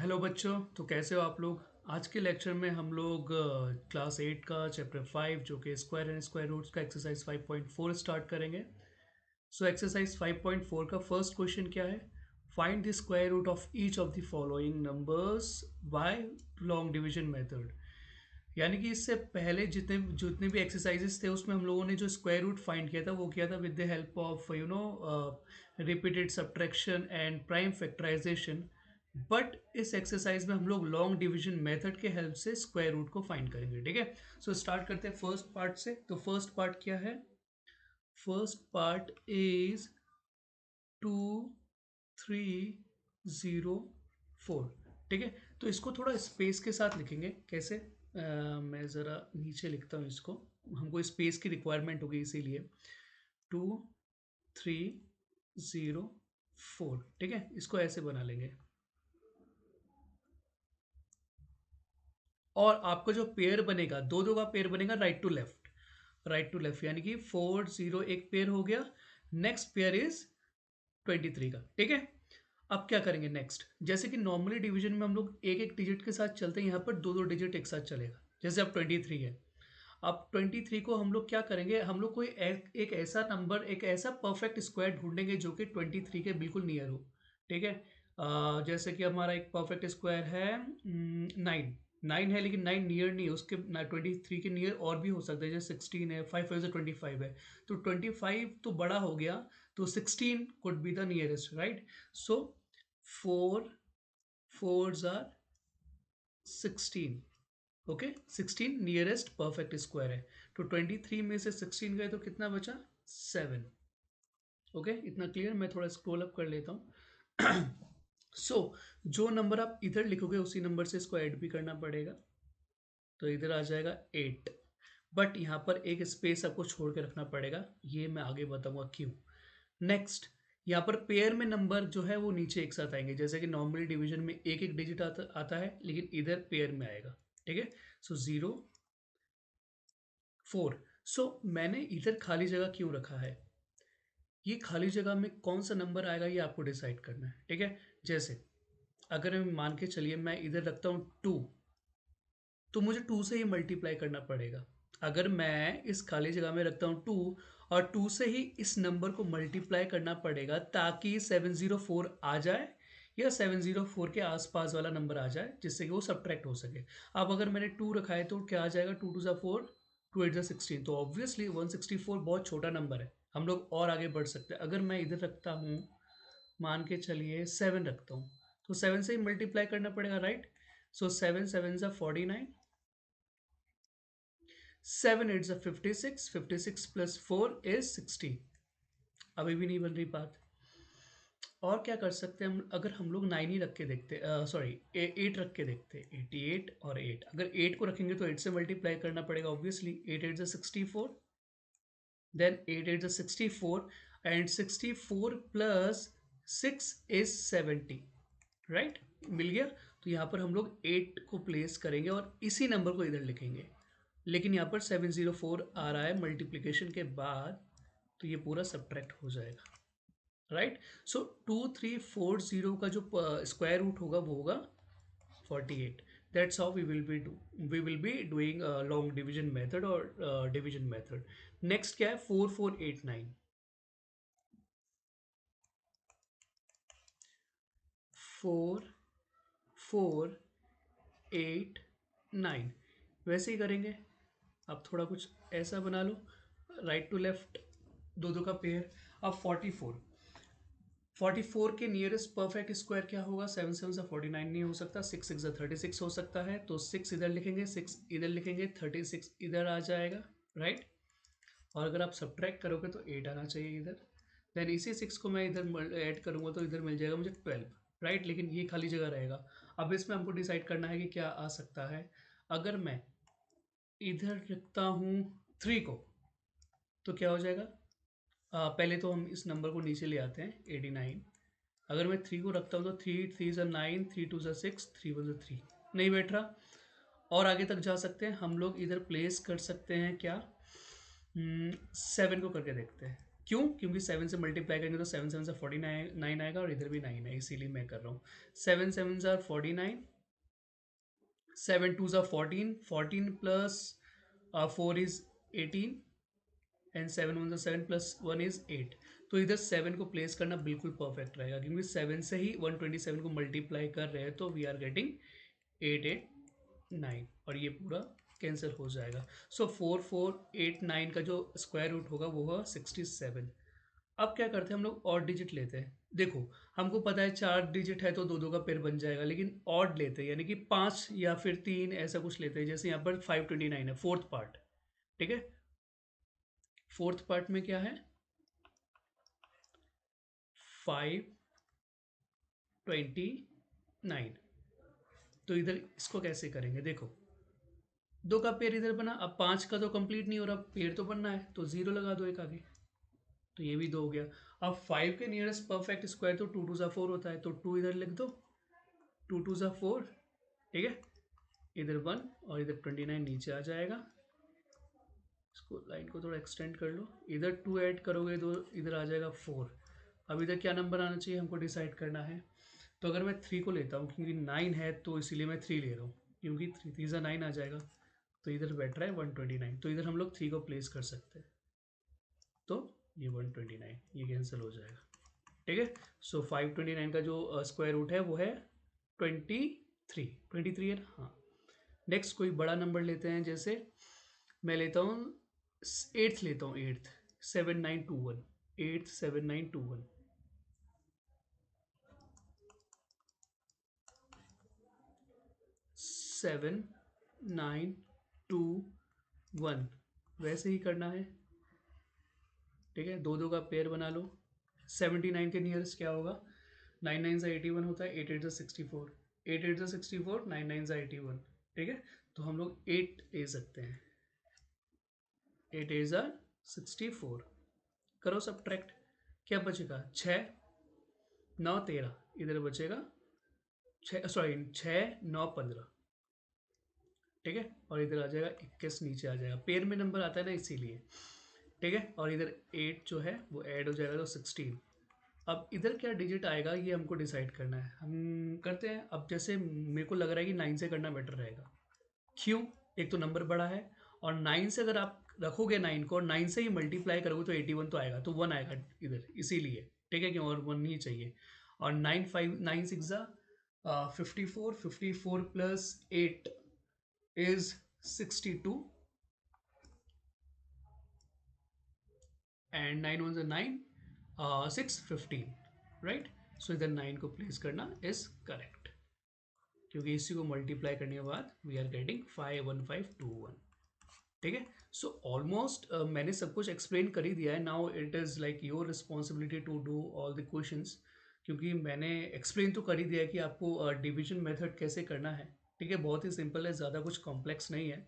Hello बच्चों। तो कैसे हो आप लोग। आज के लेक्चर में हम लोग क्लास 8 का चैप्टर 5 जो कि स्क्वायर एंड स्क्वायर रूट्स का एक्सरसाइज 5.4 स्टार्ट करेंगे। सो एक्सरसाइज 5.4 का फर्स्ट क्वेश्चन क्या है। Find the square root of each of the following numbers by long division method. यानी कि इससे पहले जितने जितने भी एक्सरसाइजेस थे उसमें हम लोगों ने जो स्क्वायर रूट फाइंड किया था वो किया था with the help of repeated subtraction and prime factorisation. But इस एक्सरसाइज में हम लोग लॉन्ग डिवीजन मेथड के हेल्प से स्क्वायर रूट को फाइंड करेंगे। ठीक है। सो स्टार्ट करते हैं फर्स्ट पार्ट से। तो फर्स्ट पार्ट क्या है। First part is 2304। ठीक है। तो इसको थोड़ा स्पेस के साथ लिखेंगे। कैसे मैं ज़रा नीचे लिखता हूँ इसको। हमको स्पेस की रिक्वायरमेंट होगी इसीलिए 2304। ठीक है। इसको ऐसे बना लेंगे। और आपका जो पेयर बनेगा दो दो का पेयर बनेगा right to left. Right to left यानी कि 40 एक पेयर हो गया। नेक्स्ट पेयर इज 23 का। ठीक है। अब क्या करेंगे नेक्स्ट। जैसे कि नॉर्मली डिवीजन में हम लोग एक एक डिजिट के साथ चलते हैं, यहाँ पर दो दो डिजिट एक साथ चलेगा। जैसे अब 23 है। अब 23 को हम लोग क्या करेंगे, हम लोग कोई एक ऐसा नंबर, एक ऐसा परफेक्ट स्क्वायर ढूंढेंगे जो कि 23 के बिल्कुल नियर हो। ठीक है। जैसे कि हमारा एक परफेक्ट स्क्वायर है 9। 9 है लेकिन 9 नियर नहीं है उसके। 23 के नियर और भी हो सकता है, जैसे 16 है, 5 5 से 25 है। तो 25 तो बड़ा हो गया, तो 16 could be the nearest, right. So 4 4s are 16। Okay. 16 nearest perfect square है। तो 23 में से 16 गए तो कितना बचा, 7। ओके। इतना क्लियर। मैं थोड़ा स्क्रॉल अप कर लेता हूँ। सो जो नंबर आप इधर लिखोगे उसी नंबर से इसको ऐड भी करना पड़ेगा। तो इधर आ जाएगा 8। बट यहाँ पर एक स्पेस आपको छोड़ के रखना पड़ेगा, ये मैं आगे बताऊंगा क्यों। नेक्स्ट, यहाँ पर पेयर में नंबर जो है वो नीचे एक साथ आएंगे। जैसे कि नॉर्मली डिवीजन में एक एक डिजिट आता है, लेकिन इधर पेयर में आएगा। ठीक है। सो 0 4। सो मैंने इधर खाली जगह क्यों रखा है, ये खाली जगह में कौन सा नंबर आएगा ये आपको डिसाइड करना है। ठीक है। जैसे अगर मैं मान के चलिए मैं इधर रखता हूँ 2, तो मुझे 2 से ही मल्टीप्लाई करना पड़ेगा। अगर मैं इस खाली जगह में रखता हूँ 2 और 2 से ही इस नंबर को मल्टीप्लाई करना पड़ेगा ताकि 704 आ जाए या 704 के आसपास वाला नंबर आ जाए जिससे कि वो सब्ट्रैक्ट हो सके। अब अगर मैंने 2 रखा है तो क्या आ जाएगा, 2 2 4, 2 8 16। तो ऑब्वियसली 164 बहुत छोटा नंबर है, हम लोग और आगे बढ़ सकते हैं। अगर मैं इधर रखता हूँ, मान के चलिए 7 रखता हूँ, तो 7 से ही मल्टीप्लाई करना पड़ेगा, राइट। So 7 7 49, 7 8 56, 56 plus 4 is 60। अभी भी नहीं बन रही बात। और क्या कर सकते हैं हम, अगर हम लोग 9 ही रख के देखते, सॉरी 8 रख के देखते, 88 और 8। अगर 8 को रखेंगे तो 8 से मल्टीप्लाई करना पड़ेगा obviously. 8 8 64, then 8 8 64 and 64 plus 6 is 70, right. मिल गया। तो यहाँ पर हम लोग 8 को प्लेस करेंगे और इसी नंबर को इधर लिखेंगे। लेकिन यहाँ पर 704 आ रहा है मल्टीप्लिकेशन के बाद, तो ये पूरा सब्ट्रैक्ट हो जाएगा, राइट। सो 2340 का जो स्क्वायर रूट होगा वो होगा 48। That's how we will be doing long division method और डिवीजन मेथड। नेक्स्ट क्या है, 4489। 4489 वैसे ही करेंगे। अब थोड़ा कुछ ऐसा बना लो, राइट टू लेफ्ट दो दो का पेयर। अब 44 के नियरेस्ट परफेक्ट स्क्वायर क्या होगा, 7 7 से 49 नहीं हो सकता, 6 6 से 36 हो सकता है। तो 6 इधर लिखेंगे, 6 इधर लिखेंगे, 36 इधर आ जाएगा, राइट। और अगर आप सब्ट्रैक्ट करोगे तो 8 आना चाहिए इधर। देन इसी 6 को मैं इधर ऐड करूँगा तो इधर मिल जाएगा मुझे 12, राइट। लेकिन ये खाली जगह रहेगा। अब इसमें हमको डिसाइड करना है कि क्या आ सकता है। अगर मैं इधर रखता हूँ 3 को, तो क्या हो जाएगा। पहले तो हम इस नंबर को नीचे ले आते हैं, 89। अगर मैं 3 को रखता हूँ तो 3 3 ज़ा 9, 3 2 ज़ा 6, 3 1 ज़ा 3, नहीं बैठ रहा। और आगे तक जा सकते हैं हम लोग, इधर प्लेस कर सकते हैं क्या, 7 को करके देखते हैं। क्यों? क्योंकि 7 से मल्टीप्लाई करेंगे तो 7 7 से 49 आएगा और इधर भी 9 है, इसीलिए मैं कर रहा हूँ। 7 7 ज़ा 49, 7 2 ज़ा 14, 14 प्लस 4 इज 18 एंड 7 1 ज़ा 7 प्लस 1 इज 8। तो इधर 7 को प्लेस करना बिल्कुल परफेक्ट रहेगा, क्योंकि 7 से ही 127 को मल्टीप्लाई कर रहे हैं, तो वी आर गेटिंग 889 और ये पूरा कैंसिल हो जाएगा। सो 4489 का जो स्क्वायर रूट होगा वो होगा 67। अब क्या करते हैं हम लोग, ऑड डिजिट लेते हैं। देखो हमको पता है 4 डिजिट है तो दो दो का पेयर बन जाएगा, लेकिन ऑड लेते हैं यानी कि 5 या फिर 3 ऐसा कुछ लेते हैं। जैसे यहाँ पर 529 है फोर्थ पार्ट, ठीक है। फोर्थ पार्ट में क्या है, 529। तो इधर इसको कैसे करेंगे, देखो दो का पेयर इधर बना, अब 5 का तो कंप्लीट नहीं हो रहा, पेयर तो बनना है, तो 0 लगा दो एक आगे, तो ये भी 2 हो गया। अब 5 के नियरेस्ट परफेक्ट स्क्वायर तो 2 2 ज़ा 4 होता है, तो 2 इधर लिख दो, 2 2 ज़ा 4, ठीक है। इधर 1 और इधर 29 नीचे आ जाएगा। इसको लाइन को थोड़ा एक्सटेंड कर लो, इधर 2 ऐड करोगे तो इधर आ जाएगा 4। अब इधर क्या नंबर आना चाहिए हमको डिसाइड करना है। तो अगर मैं 3 को लेता हूँ, क्योंकि 9 है तो इसीलिए मैं 3 ले रहा हूँ, क्योंकि 3 3 ज़ा 9 आ जाएगा। तो इधर बैठ रहा है 129, तो इधर हम लोग 3 को प्लेस कर सकते हैं, तो ये 129 ये कैंसिल हो जाएगा, ठीक है। सो 529 का जो स्क्वायर रूट है वो है 23, 23 है ना, हाँ। नेक्स्ट कोई बड़ा नंबर लेते हैं, जैसे मैं लेता हूँ 8th लेता हूँ, 8th 7921, 8th 7921, 7921 वैसे ही करना है, ठीक है। दो दो का पेयर बना लो। 79 के नियरेस्ट क्या होगा, 9 9 ज़ा 81 होता है, 8 8 ज़ा 64, 8 8 ज़ा 64, 9 9 ज़ा 81, ठीक है। तो हम लोग 8 ले सकते हैं, 8 8 ज़ा 64, करो सब्ट्रैक्ट, क्या बचेगा 6 9 13, इधर बचेगा 6, सॉरी 6 9 15, ठीक है। और इधर आ जाएगा 21 नीचे आ जाएगा, पेयर में नंबर आता है ना इसीलिए, ठीक है। और इधर 8 जो है वो ऐड हो जाएगा तो 16। अब इधर क्या डिजिट आएगा ये हमको डिसाइड करना है, हम करते हैं। अब जैसे मेरे को लग रहा है कि 9 से करना बेटर रहेगा, क्यों? एक तो नंबर बड़ा है, और 9 से अगर आप रखोगे 9 को और 9 से ही मल्टीप्लाई करोगे तो 81 तो आएगा, तो 1 आएगा इधर, इसीलिए, ठीक है। क्यों? और 1 ही चाहिए। और 9 5 9 6 ज़ा 54, 54 प्लस 8 इज 62 एंड 9 1 ज़ा 9, 6 15, राइट। सो इधर 9 को प्लेस करना इज करेक्ट, क्योंकि इसी को मल्टीप्लाई करने के बाद वी आर गेटिंग 51521, ठीक है। सो ऑलमोस्ट मैंने सब कुछ एक्सप्लेन कर ही दिया है। Now it is like your responsibility to do all the questions, क्योंकि मैंने एक्सप्लेन तो कर ही दिया है कि आपको डिवीजन मेथड कैसे करना है, ठीक है। बहुत ही सिंपल है, ज़्यादा कुछ कॉम्प्लेक्स नहीं है,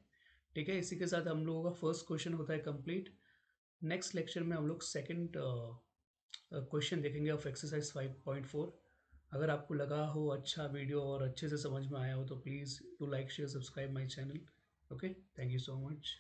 ठीक है। इसी के साथ हम लोगों का फर्स्ट क्वेश्चन होता है कंप्लीट। नेक्स्ट लेक्चर में हम लोग सेकेंड क्वेश्चन देखेंगे ऑफ एक्सरसाइज 5.4। अगर आपको लगा हो अच्छा वीडियो और अच्छे से समझ में आया हो तो please do like share subscribe my channel. Okay, thank you so much.